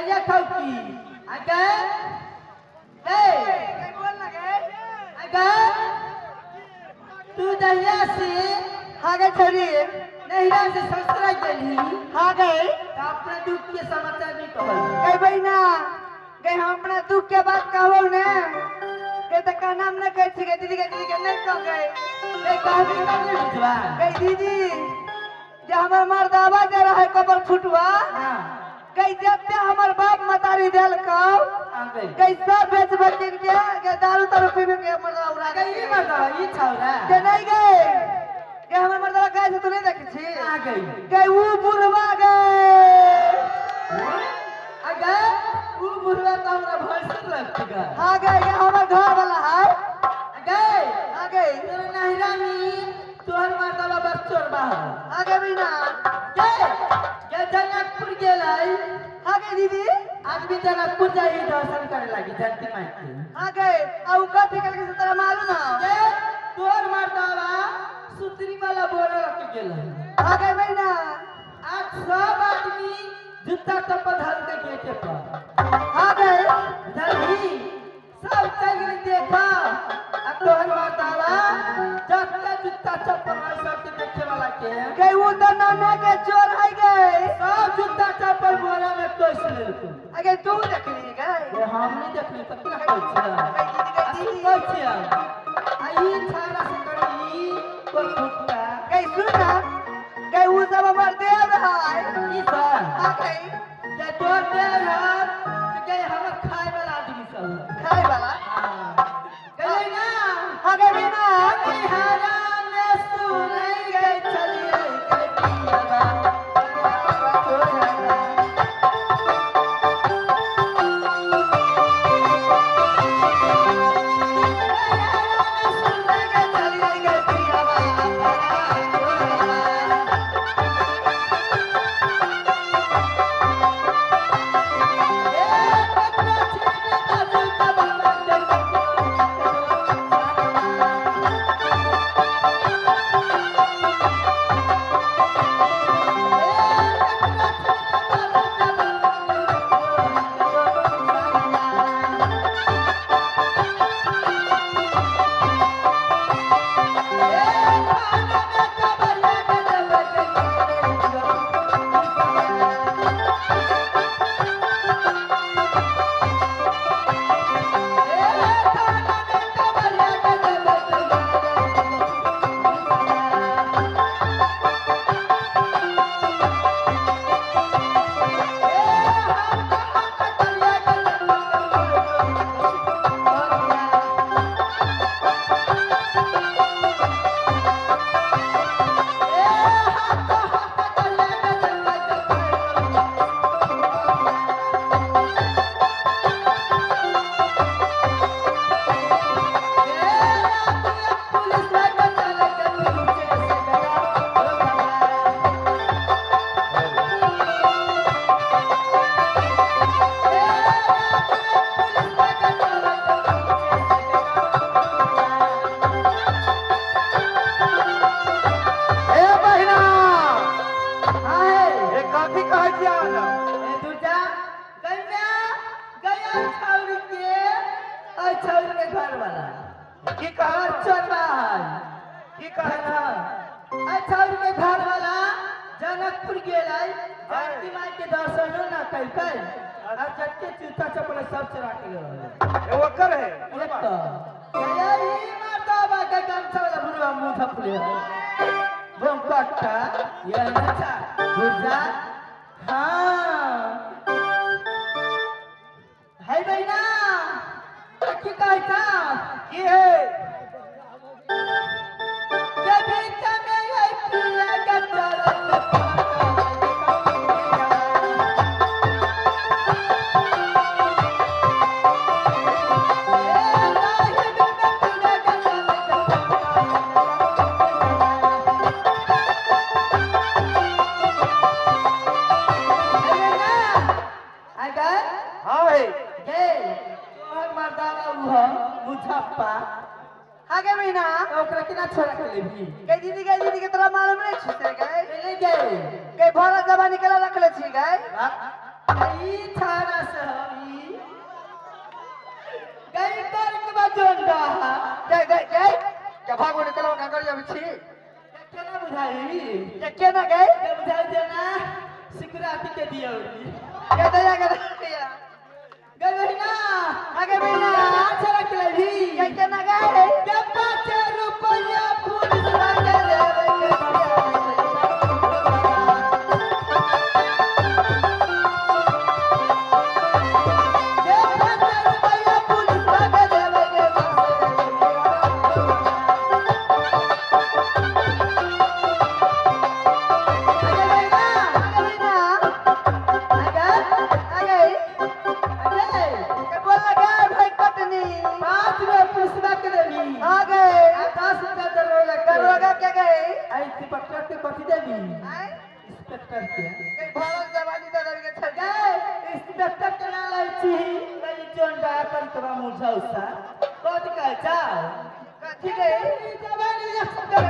कहिया खाऊ की आगे ए बोल ना गए आगे तू दहिया से आगे छोरी नहिरा से ससुरा गेली हां गए तो अपना दुख के समाचार नहीं कहल गए बहिना गए हम अपना दुख के बात कहबो ने के त का नाम न कह छी दीदी के नहीं कह गए ए कहबी तब नहीं बुझवा गए दीदी जे हमर मर्दावा जे रहे कबर फुटवा हां गई जब हमर बाप मतारी देल कौ गई सब बेच बचिन के दारू तारू पीबे के मर्दावा उड़ा गई मर्दावा ई छौरा के नहीं गए के हमर मर्दावा काहे से तू नहीं देखी छी आ गई वो बुढ़वा गए आ गए वो बुढ़वा तो हमरा भैंस लगती गा आ गए ये हमर घर वाला है आ गए तेरे नहिरा में तोहर मर्दावा बच्चों बाहर आ गए बिना ये जनकपुर गेलाई आ गए दीदी आज भी जनकपुर जाई दर्शन करे लगी जानती माई के आ गए आ का ठिकल के तेरा मालूम है ये तोहर मर्दावा सुतरी वाला बोरा रख गेल आ गए बहिना आज सब आदमी जूता चप्पल धर के गेटे पर आ गए जल्दी सब चल गई देखा आ तोहर मर्दावा जत्ता जूता चप्पल सब के देखे वाला के गए वो तो नाना के चोर है गए सब जूता चप्पल बोरा में कोस ले तू अगे तू देखली गए हम नहीं देखली त क्या कहै छी दीदी कहै छी आई छाड़ा से करी को फुटका गए सुन ना गए वो सब हमर देव है ई सर आ गए जे तोर देव है गए हमर खाए वाला आदमी सब खाए वाला गए ना आगे भी ना हरा में सुनै गए चलिए के पियावा जनकपुर गेलाई जानती माई के दर्शन ना कल कल आ जट्टे जूता चप्पल सब चुरा के ले रहल ए ओकर है एक तो यारी माता बा के गमछा वाला बुढ़वा मुंह थपले बम कट्टा ये नचा बुझा हां है बहिना की कहता की है के बीच में है पिया के चलत आगे महीना ओकरा केना छोड़ा के लेबी के दीदी के तोरा मालूम नहीं छै गए ले गए के भरा जवानी केला रख ले छी गए Ay, cara sabi. Gay कर के बजोंडा गए क्या भागो निकलो गंगा जी बिछी क्या ना बुझाई क्या ना गए क्या बुझाई देना सिक्योरिटी के दिया क्या दया कर दिया गए बहिना आगे बहिना अच्छा लगता है क्या ना गए क्या 5 रुपया पुलिस आगे दे इंस्पेक्टर के कई भारत जवानी दादा के छल गए इंस्पेक्टर के ना लाई छी गई जोन डाया कर तोरा मुझा उसा कद का जाओ ठीक है जवानी इंस्पेक्टर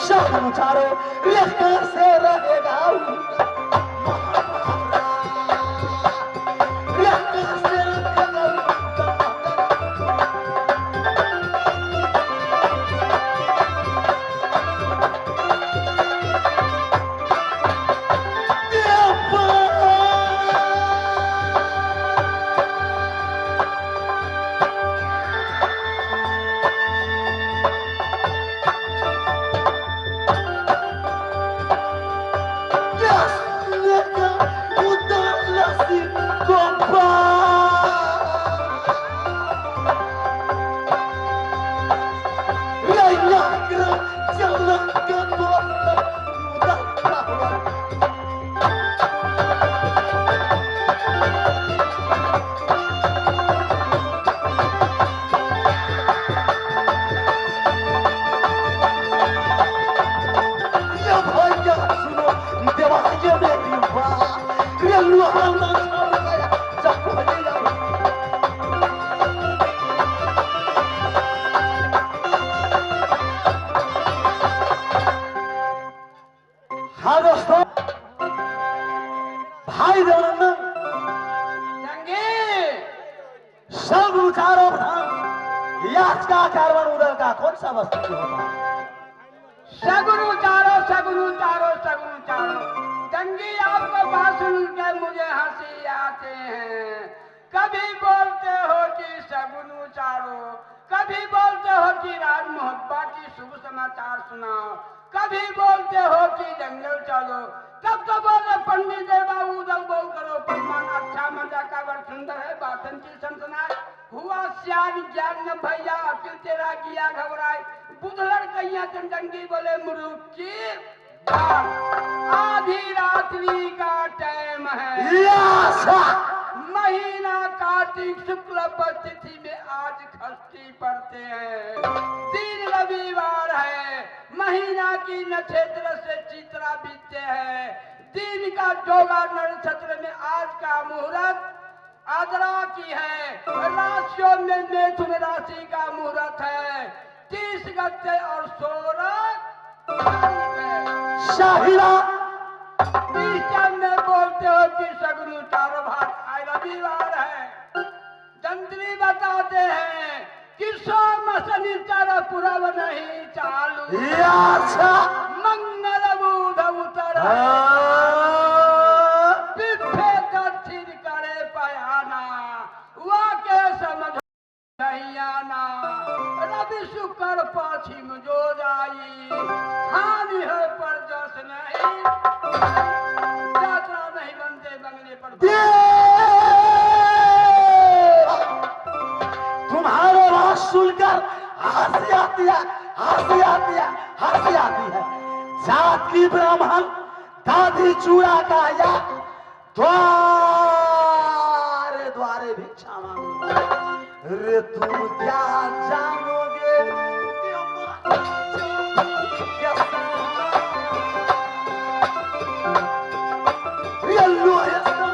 शाह उठारो लश्कर से रहेगा लश्कर से रहेगा हाँ दोस्तों भाई जवान जंगे शगुन चारो प्रधान याच का कारवन उदल का कौन सा वस्तु होता है? सगुनु चारो सगुनु चारो सगुनु चारो। जंगी आपको बात सुन के मुझे हंसी आते हैं। कभी बोलते हो कि सगुनु चारो, कभी बोलते हो कि राज मोहब्बा की शुभ समाचार सुनाओ, कभी बोलते हो कि जंगल चलो। तब तो बोले पंडित देवा उदल बोल करो परमान अच्छा मजा का वर सुंदर है बातन की सनसनाए। हुआ सियान ज्ञान न भैया अकिल तेरा किया घबराए। बुधलड़ कैया चंडंगी बोले मुरुख की बात। आधी रात्रि का टाइम है, महीना कार्तिक शुक्ल तिथि में आज खष्टी पड़ते हैं। दिन रविवार है, महीना की नक्षत्र से चित्रा बीतते हैं। दिन का जोगा नक्षत्र में आज का मुहूर्त आद्रा की है। राशियों में मिथुन राशि का मुहूर्त है। 30 गते और 16 शाहिरा में बोलते हो कि सगुनु चारो भात आज रविवार है। जंत्री बताते हैं कि सोम शनिचर पूरब नहीं चालू। मंगल बुध उतर पिठे दक्षिण करे पयाना। वाके समझ नहीं आना। रवि शुक्र पश्चिम जो जाई। हानि है पर जस नहीं। यात्रा नहीं बनते बंगले पर। तुम्हारे बात सुनकर हंसी आती है, हंसी आती है, हंसी आती है। जात की ब्राह्मण दादी चूड़ा का या द्वारे द्वारे भिक्षा मांगो। रे तुम क्या जानोगे ये लोहे का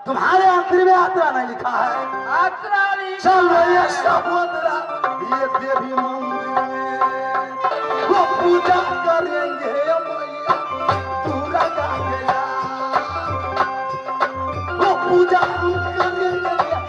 तुम्हारे आखिर में यात्रा नहीं लिखा है। चल ये सहोदरा ये देवी मंदिर में वो पूजा करेंगे मैया दूरा का गया। वो पूजा करेंगे मैया।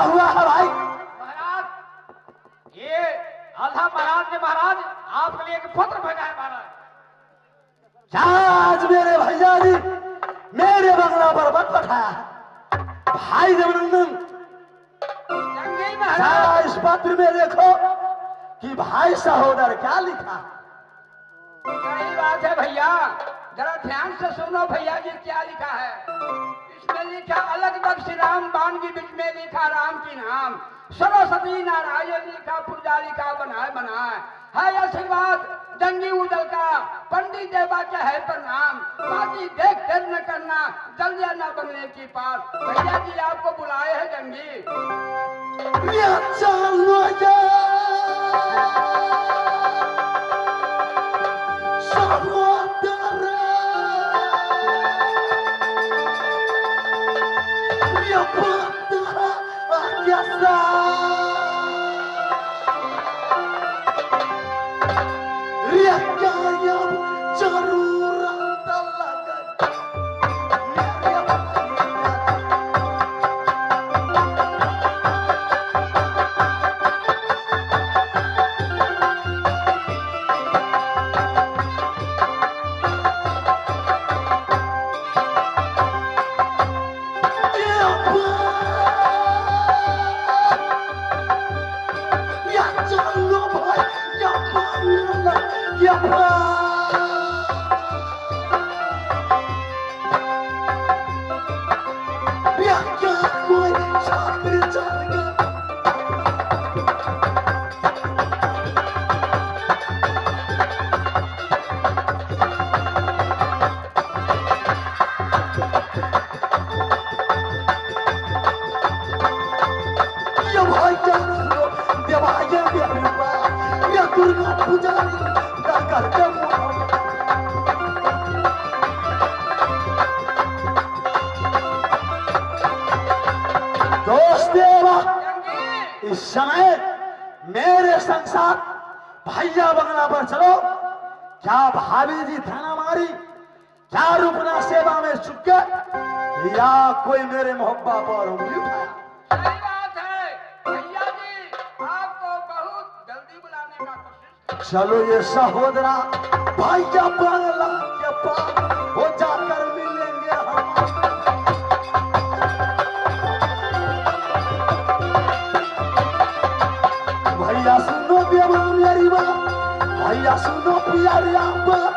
हुआ आज मेरे भैया जी मेरे बंगला पर मत बैठाया भाई जबरनंदन जंगी महाराज जरा इस पत्र में देखो कि भाई सहोदर क्या लिखा। सही बात है भैया, जरा ध्यान से सुनो भैया जी क्या लिखा है। इसमें लिखा अलग बख्श राम बाण की बीच में लिखा राम की नाम, सरस्वती नारायण लिखा पूजा लिखा बनाए बनाए है आशीर्वाद जंगी उदल का, पंडित देवा के है प्रणाम, बाकी देख देर न करना जल्दी न बनने की पास। भैया जी आपको बुलाए हैं जंगी। चलो इस समय मेरे संग साथ भैया बंगला पर चलो। क्या भाभी जी थाना मारी, क्या रुकना सेवा में चुक गए, या कोई मेरे मोहब्बा पर उंगली उठाया। सही बात है भैया जी, आपको बहुत जल्दी बुलाने का कोशिश। चलो ये सहोदरा भैया बंगला के पास हो जाकर मिलेंगे हम। भैया सुनो देवा मेरी बात, भैया सुनो प्यारी बात,